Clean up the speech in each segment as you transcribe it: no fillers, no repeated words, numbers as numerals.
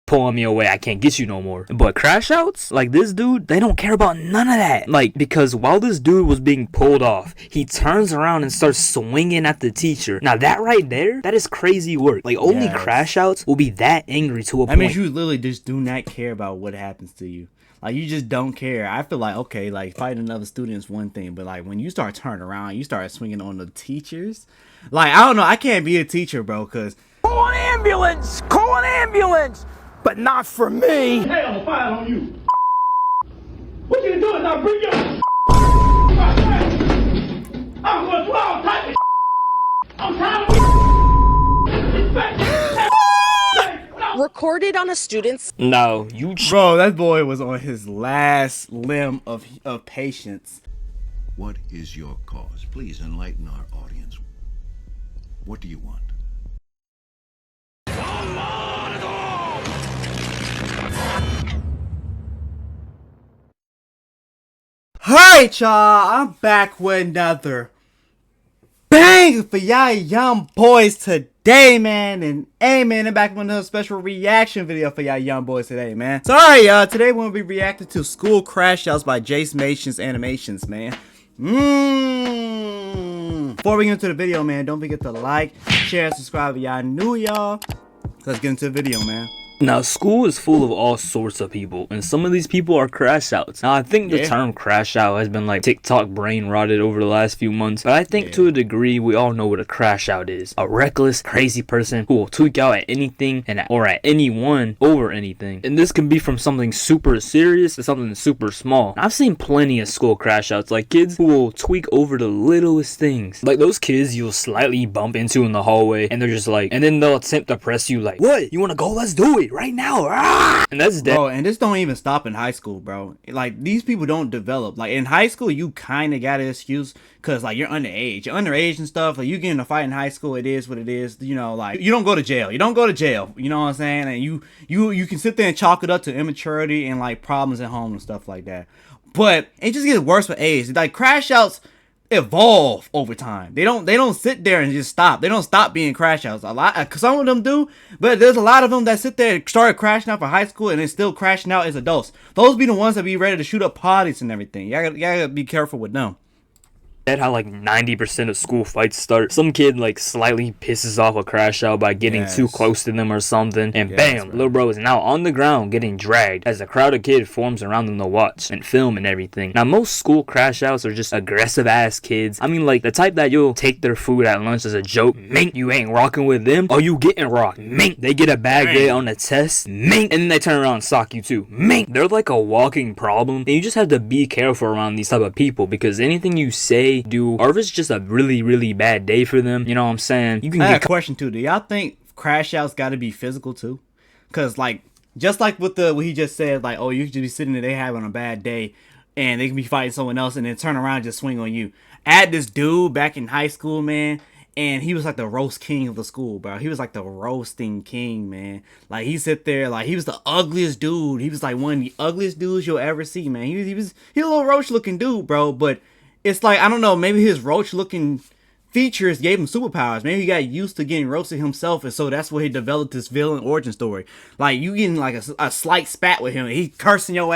pulling me away, I can't get you no more. But Crashouts, like this dude, they don't care about none of that. Like, because while this dude was being pulled off, he turns around and starts swinging at the teacher. Now that right there, that is crazy work. Like, only Crashouts will be that angry to a point. That means you literally just do not care about what happens to you. Like, you just don't care. I feel like, okay, like, fighting another student is one thing, but, like, when you start turning around, you start swinging on the teachers. Like, I don't know, I can't be a teacher, bro, because... Call an ambulance! Call an ambulance! But not for me! Hey, I'm gonna fire on you. What you doing now? Bring your I'm going through all type of I'm tired of recorded on a student's... No, you... Bro, that boy was on his last limb of patience. What is your cause? Please enlighten our audience. What do you want? Alright, y'all, I'm back with another bang for y'all young boys today, man. And hey, man, I'm back with another special reaction video for y'all young boys today, man. So, alright, y'all, today we're gonna be reacting to School Crashouts by Jace Mation's Animations, man. Before we get into the video, man, don't forget to like, share, and subscribe if y'all new, y'all. Let's get into the video, man. Now, school is full of all sorts of people, and some of these people are Crashouts. Now, I think the term Crashout has been like TikTok brain rotted over the last few months, but I think to a degree we all know what a Crashout is. A reckless, crazy person who will tweak out at anything or at anyone over anything. And this can be from something super serious to something super small. I've seen plenty of school Crashouts, like kids who will tweak over the littlest things. Like those kids you'll slightly bump into in the hallway, and they're just like, and then they'll attempt to press you like, what? You wanna go? Let's do it right now. And that's dead. Bro, and this don't even stop in high school, bro. Like, these people don't develop. Like, in high school, you kind of got an excuse because, like, you're underage. You're underage and stuff. Like, you get in a fight in high school, it is what it is. You know, like, you don't go to jail. You don't go to jail. You know what I'm saying? And you can sit there and chalk it up to immaturity and, like, problems at home and stuff like that. But it just gets worse with age. Like, Crashouts evolve over time. They don't sit there and just stop. They don't stop being Crashouts. A lot, some of them do, but there's a lot of them that sit there and started crashing out for high school and then still crashing out as adults. Those be the ones that be ready to shoot up parties and everything. You gotta be careful with them. That's how like 90% of school fights start. Some kid like slightly pisses off a Crashout by getting too close to them or something, and bam, little bro is now on the ground getting dragged as a crowd of kids forms around them to watch and film and everything. Now most school Crashouts are just aggressive ass kids. I mean, like the type that you'll take their food at lunch as a joke. Mink, you ain't rocking with them. Oh, you getting rocked. Mink, they get a bad grade on the test. Mink, and then they turn around and sock you too. Mink, they're like a walking problem, and you just have to be careful around these type of people because anything you say, do, or if it's just a really bad day for them, you know what I'm saying, you can I have a question too. Do y'all think Crashouts got to be physical too? Because like, just like with what he just said, like, oh, you could just be sitting there, they having a bad day and they can be fighting someone else and then turn around and just swing on you. I had this dude back in high school, man, and he was like the roast king of the school, bro. He was like the roasting king, man. Like, he sit there, like, he was the ugliest dude. He was like one of the ugliest dudes you'll ever see, man. He was a little roach looking dude, bro, but it's like, I don't know, maybe his roach-looking features gave him superpowers. Maybe he got used to getting roasted himself, and so that's where he developed this villain origin story. Like, you getting like a slight spat with him, and he cursing you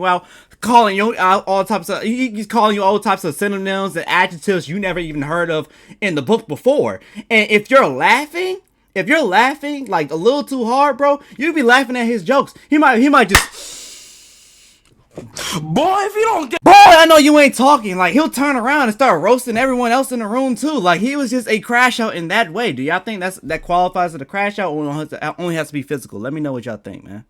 out, calling you out all types of, he's calling you all types of synonyms and adjectives you never even heard of in the book before. And if you're laughing like a little too hard, bro, you'd be laughing at his jokes. He might just, boy, if you don't get, boy, I know you ain't talking. Like, he'll turn around and start roasting everyone else in the room too. Like, he was just a Crashout in that way. Do y'all think that qualifies as a Crashout, or only has to be physical? Let me know what y'all think, man.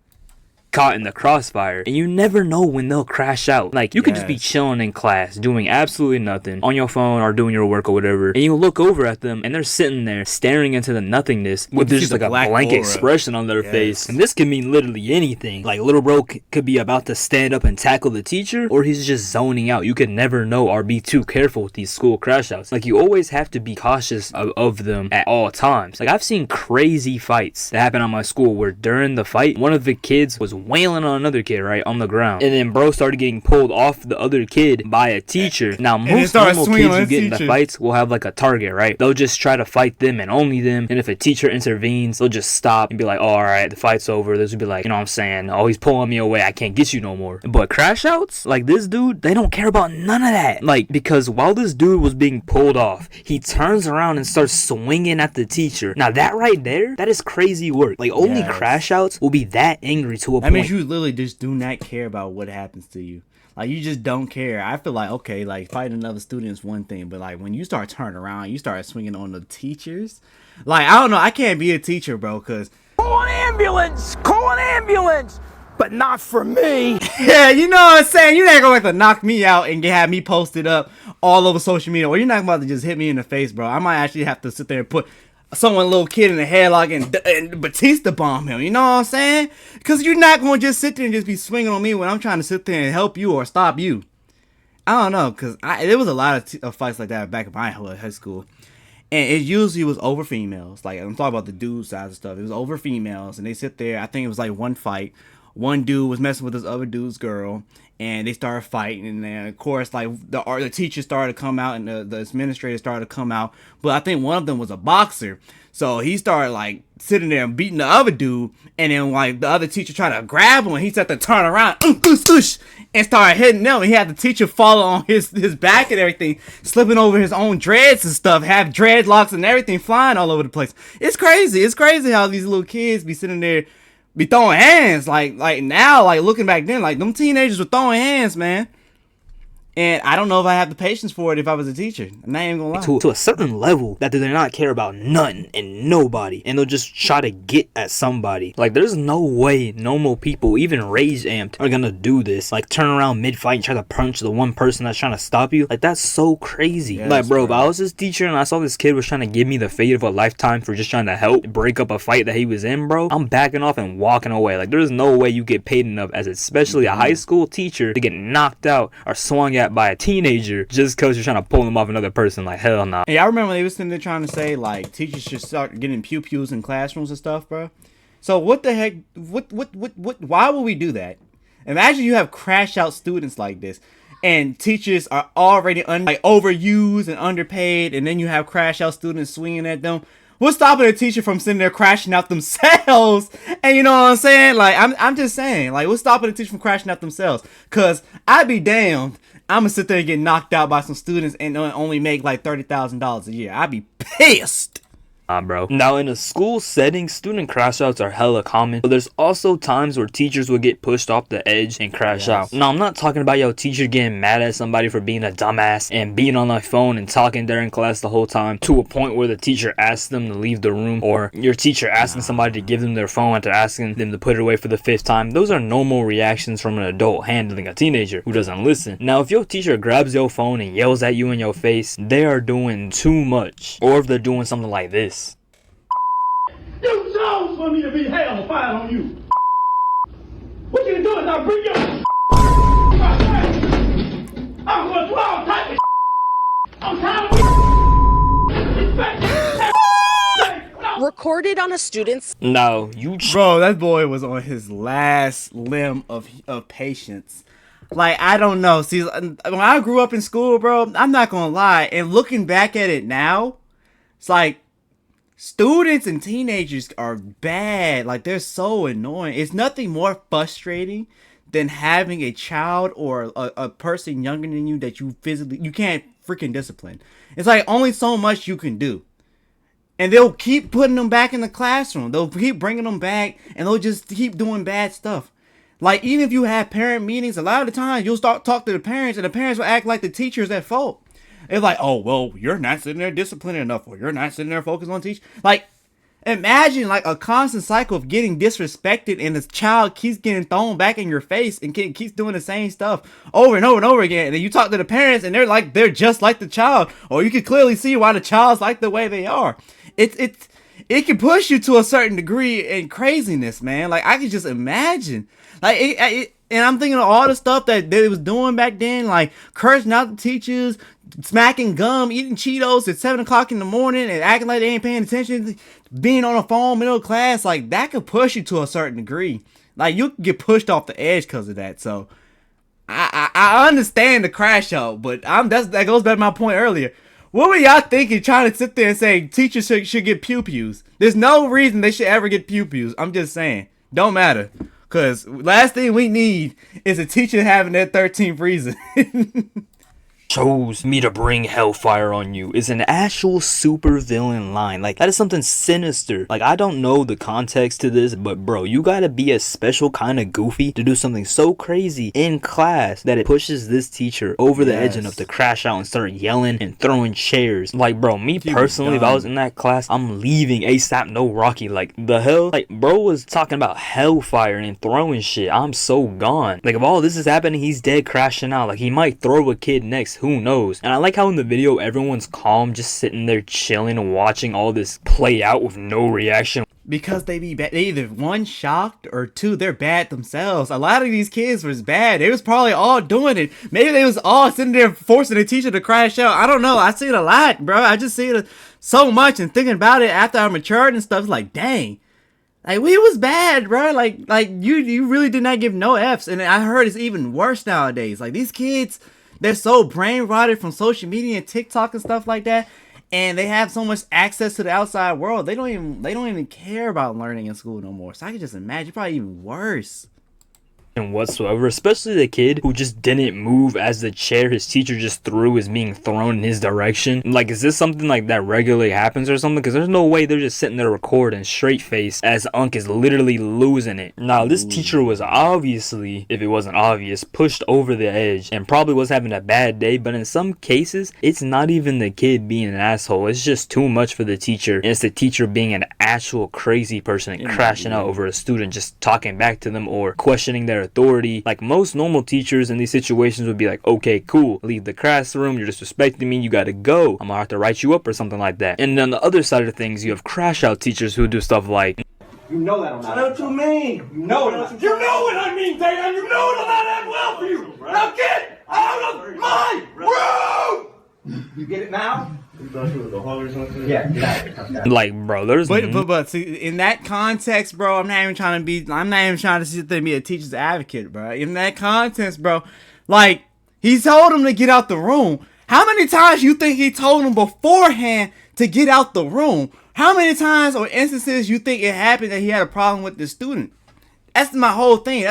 Caught in the crossfire, and you never know when they'll crash out. Like, you could just be chilling in class doing absolutely nothing on your phone or doing your work or whatever, and you look over at them and they're sitting there staring into the nothingness with just like a blank expression on their face. And this can mean literally anything. Like, little bro could be about to stand up and tackle the teacher, or he's just zoning out. You could never know or be too careful with these school Crashouts. Like, you always have to be cautious of them at all times. Like, I've seen crazy fights that happen on my school where during the fight, one of the kids was wailing on another kid, right, on the ground. And then bro started getting pulled off the other kid by a teacher. Now, most normal kids who get into fights will have like a target, right? They'll just try to fight them and only them. And if a teacher intervenes, they'll just stop and be like, oh, all right, the fight's over. This would be like, you know what I'm saying? Oh, he's pulling me away. I can't get you no more. But Crashouts, like this dude, they don't care about none of that. Like, because while this dude was being pulled off, he turns around and starts swinging at the teacher. Now, that right there, that is crazy work. Like, only Crashouts will be that angry to a point. That means you literally just do not care about what happens to you. Like, you just don't care. I feel like, okay, like, fighting another student is one thing, but, like, when you start turning around, you start swinging on the teachers. Like, I don't know. I can't be a teacher, bro, because... Call an ambulance! Call an ambulance! But not for me. Yeah, you know what I'm saying? You're not going to knock me out and have me posted up all over social media, or you're not about to just hit me in the face, bro. I might actually have to sit there and put someone, little kid, in a headlock and Batista bomb him. You know what I'm saying? Because you're not going to just sit there and just be swinging on me when I'm trying to sit there and help you or stop you. I don't know, because there was a lot of fights like that back in my high school. And it usually was over females. Like, I'm talking about the dude side of stuff. It was over females, and they sit there. I think it was like one fight. One dude was messing with this other dude's girl, and they started fighting. And then, of course, like the teacher started to come out, and the administrator started to come out. But I think one of them was a boxer, so he started like sitting there and beating the other dude. And then like the other teacher tried to grab him, and he started to turn around, and started hitting them. And he had the teacher fall on his back and everything, slipping over his own dreads and stuff, have dreadlocks and everything flying all over the place. It's crazy. It's crazy how these little kids be sitting there. Be throwing hands like now, like looking back then, like them teenagers were throwing hands, man. And I don't know if I have the patience for it if I was a teacher. I'm not even gonna lie. To a certain level that they do not care about nothing and nobody. And they'll just try to get at somebody. Like, there's no way normal people, even rage amped, are gonna do this. Like, turn around mid-fight and try to punch the one person that's trying to stop you. Like, that's so crazy. Yeah, like, bro, if I was this teacher and I saw this kid was trying to give me the fate of a lifetime for just trying to help break up a fight that he was in, bro, I'm backing off and walking away. Like, there's no way you get paid enough as especially a high school teacher to get knocked out or swung at by a teenager just because you're trying to pull them off another person. Like, hell no. Hey, I remember they was sitting there trying to say like teachers should start getting pew-pews in classrooms and stuff, bro. So what the heck? What? Why would we do that? Imagine you have crash out students like this, and teachers are already overused and underpaid, and then you have crash out students swinging at them. What's stopping a teacher from sitting there crashing out themselves? And you know what I'm saying? Like, I'm just saying, like, what's stopping a teacher from crashing out themselves? Cause I'd be damned. I'm gonna sit there and get knocked out by some students and only make like $30,000 a year. I'd be pissed. Bro. Now, in a school setting, student crashouts are hella common, but there's also times where teachers will get pushed off the edge and crash out. Now, I'm not talking about your teacher getting mad at somebody for being a dumbass and being on their phone and talking during class the whole time to a point where the teacher asks them to leave the room, or your teacher asking somebody to give them their phone after asking them to put it away for the 5th time. Those are normal reactions from an adult handling a teenager who doesn't listen. Now, if your teacher grabs your phone and yells at you in your face, they are doing too much. Or if they're doing something like this. You chose for me to be hell fire on you. What you doing now? Bring your I'm going through all types of I'm tired of recorded on a student's. No, bro, that boy was on his last limb of patience. Like, I don't know. See, when I grew up in school, bro, I'm not gonna lie. And looking back at it now, it's like, students and teenagers are bad. Like, they're so annoying. It's nothing more frustrating than having a child or a person younger than you that you can't freaking discipline. It's like only so much you can do. And they'll keep putting them back in the classroom. They'll keep bringing them back, and they'll just keep doing bad stuff. Like, even if you have parent meetings, a lot of the times you'll start talk to the parents, and the parents will act like the teacher's at fault. It's like, oh, well, you're not sitting there disciplining enough, or you're not sitting there focused on teaching. Like, imagine, like, a constant cycle of getting disrespected, and this child keeps getting thrown back in your face and keeps doing the same stuff over and over and over again. And then you talk to the parents, and they're just like the child, or you can clearly see why the child's like the way they are. It can push you to a certain degree in craziness, man. Like, I can just imagine. Like, and I'm thinking of all the stuff that they was doing back then, like cursing out the teachers, smacking gum, eating Cheetos at 7 o'clock in the morning, and acting like they ain't paying attention, being on a phone middle class. Like, that could push you to a certain degree. Like, you can get pushed off the edge because of that. So I understand the crash out, but that goes back to my point earlier. What were y'all thinking trying to sit there and say teachers should get pew-pews? There's no reason they should ever get pew-pews. I'm just saying. Don't matter. Because last thing we need is a teacher having that 13th reason. Chose me to bring hellfire on you is an actual super villain line. Like, that is something sinister. Like, I don't know the context to this, but bro, you gotta be a special kind of goofy to do something so crazy in class that it pushes this teacher over the edge enough to crash out and start yelling and throwing chairs. Like, bro, me personally, if I was in that class, I'm leaving ASAP, no Rocky. Like, the hell? Like, bro was talking about hellfire and throwing shit. I'm so gone. Like, if all this is happening, he's dead crashing out. Like, he might throw a kid next. Who knows? And I like how in the video everyone's calm, just sitting there chilling and watching all this play out with no reaction. Because they be bad. They either one, shocked, or two, they're bad themselves. A lot of these kids was bad. They was probably all doing it. Maybe they was all sitting there forcing the teacher to crash out. I don't know. I see it a lot, bro. I just see it so much, and thinking about it after I matured and stuff, it's like, dang. Like, we was bad, bro. Like you really did not give no Fs. And I heard it's even worse nowadays. Like, these kids, they're so brain rotted from social media and TikTok and stuff like that, and they have so much access to the outside world. They don't even care about learning in school no more. So I can just imagine, probably even worse. And whatsoever, especially the kid who just didn't move as the chair his teacher just threw is being thrown in his direction. Like, is this something like that regularly happens or something? Because there's no way they're just sitting there recording straight face as Unc is literally losing it. Now, this teacher was obviously, if it wasn't obvious, pushed over the edge and probably was having a bad day, but in some cases, it's not even the kid being an asshole. It's just too much for the teacher, and it's the teacher being an actual crazy person and crashing out over a student just talking back to them or questioning their authority. Like, most normal teachers in these situations would be like, okay, cool, leave the classroom, you're disrespecting me, you gotta go, I'm gonna have to write you up or something like that. And on the other side of things, you have crash out teachers who do stuff like, You know that I'm not. That's what you mean. You know what I'm. You know what I mean, Taylor. You know I'm not that well for you. Now get out of my room! You get it now? Yeah, like, bro, there's But see, in that context, bro, I'm not even trying to sit there and be a teacher's advocate, bro. In that context, bro, like, he told him to get out the room. How many times you think he told him beforehand to get out the room? How many times or instances you think it happened that he had a problem with the student? That's my whole thing.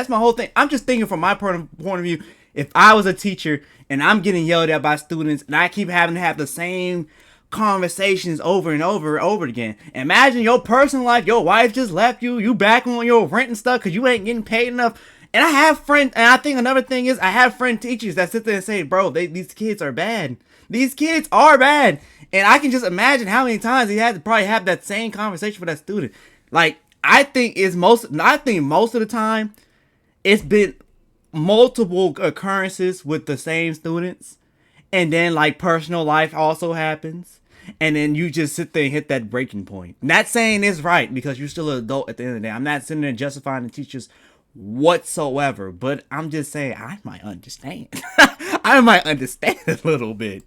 I'm just thinking from my point of view. If I was a teacher and I'm getting yelled at by students and I keep having to have the same conversations over and over again. Imagine your personal life, your wife just left you, you back on your rent and stuff because you ain't getting paid enough. And I have friends, and I think another thing is I have friend teachers that sit there and say, bro, these kids are bad. These kids are bad. And I can just imagine how many times he had to probably have that same conversation with that student. Like, I think most of the time it's been multiple occurrences with the same students. And then, like, personal life also happens. And then you just sit there and hit that breaking point. Not saying it's right, because you're still an adult at the end of the day. I'm not sitting there justifying the teachers whatsoever. But I'm just saying, I might understand. I might understand a little bit.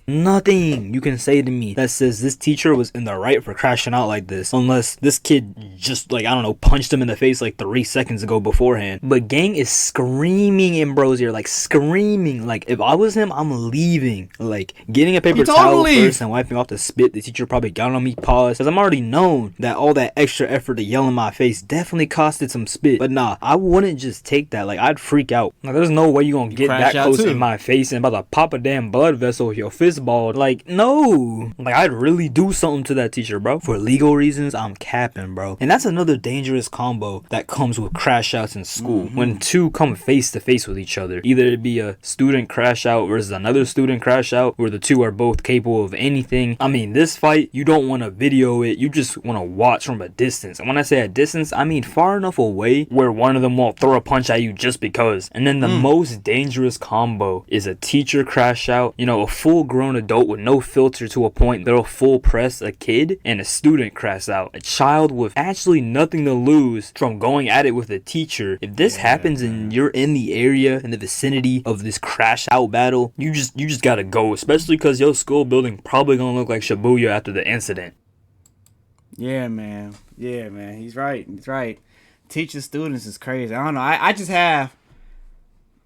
Nothing you can say to me that says this teacher was in the right for crashing out like this, unless this kid just, like, I don't know, punched him in the face like 3 seconds ago beforehand. But gang is screaming in bro's ear, like screaming. Like, if I was him, I'm leaving. Like, getting a paper towel first and wiping off the spit the teacher probably got on me, pause, because I'm already known that all that extra effort to yell in my face definitely costed some spit. But nah, I wouldn't just take that. Like, I'd freak out. Like, there's no way you gonna get that close in my face and about to pop a damn blood vessel with your fist balled. Like, no. Like, I'd really do something to that teacher, bro. For legal reasons, I'm capping, bro. And that's another dangerous combo that comes with crash outs in school. When two come face to face with each other. Either it be a student crash out versus another student crash out, where the two are both capable of anything. I mean, this fight, you don't want to video it. You just want to watch from a distance. And when I say a distance, I mean far enough away where one of them won't throw a punch at you just because. And then the most dangerous combo is a teacher crash out. You know, a full-grown adult with no filter to a point that'll full press a kid, and a student crash out. A child with actually nothing to lose from going at it with a teacher. If this happens and you're in the area, in the vicinity of this crash out battle, you just gotta go, especially because your school building probably gonna look like Shibuya after the incident. Yeah, man. He's right. teaching students is crazy. I don't know. I just have.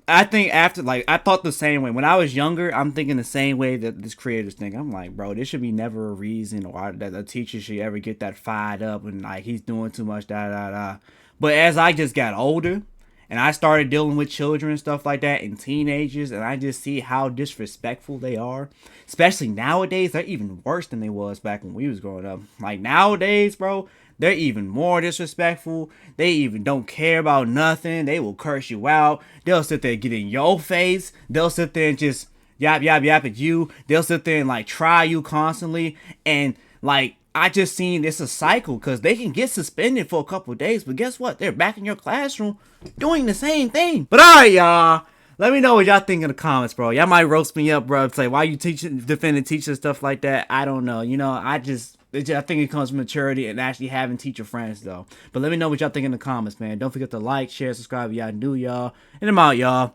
I think after, like, I thought the same way. When I was younger, I'm thinking the same way that this creators think. I'm like, bro, this should be never a reason why that a teacher should ever get that fired up and, like, he's doing too much, da. But as I just got older and I started dealing with children and stuff like that and teenagers, and I just see how disrespectful they are, especially nowadays, they're even worse than they was back when we was growing up. Like, nowadays, bro, they're even more disrespectful. They even don't care about nothing. They will curse you out. They'll sit there and get in your face. They'll sit there and just yap at you. They'll sit there and, like, try you constantly. And, like, I just seen it's a cycle, because they can get suspended for a couple of days, but guess what? They're back in your classroom doing the same thing. But alright, y'all. Let me know what y'all think in the comments, bro. Y'all might roast me up, bro. Say, why you defending teachers, stuff like that. I don't know. You know, I think it comes from maturity and actually having teacher friends, though. But let me know what y'all think in the comments, man. Don't forget to like, share, subscribe if y'all new, y'all. And I'm out, y'all.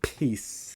Peace.